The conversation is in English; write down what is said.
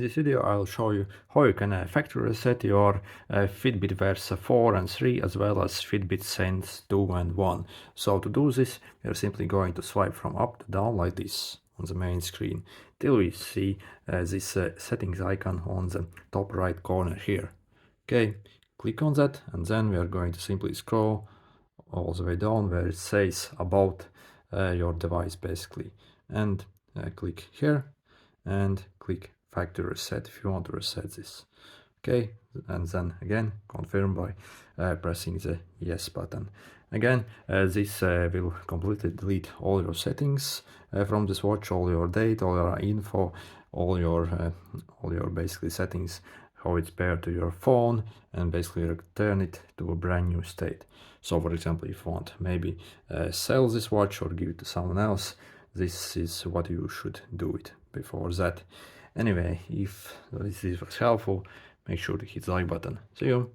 this video I'll show you how you can factory reset your Fitbit Versa 4 and 3 as well as Fitbit Sense 2 and 1. So to do this, we're simply going to swipe from up to down like this on the main screen till we see this settings icon on the top right corner here. Okay, click on that, and then we are going to simply scroll all the way down where it says about your device basically, and click here and click factory reset if you want to reset this. Okay, and then again confirm by pressing the yes button. Again, this will completely delete all your settings from this watch, all your data, all your info, all your basically settings, how it's paired to your phone, and basically return it to a brand new state. So for example, if you want maybe sell this watch or give it to someone else, this is what you should do it before that. Anyway, if this was helpful, make sure to hit the like button. See you!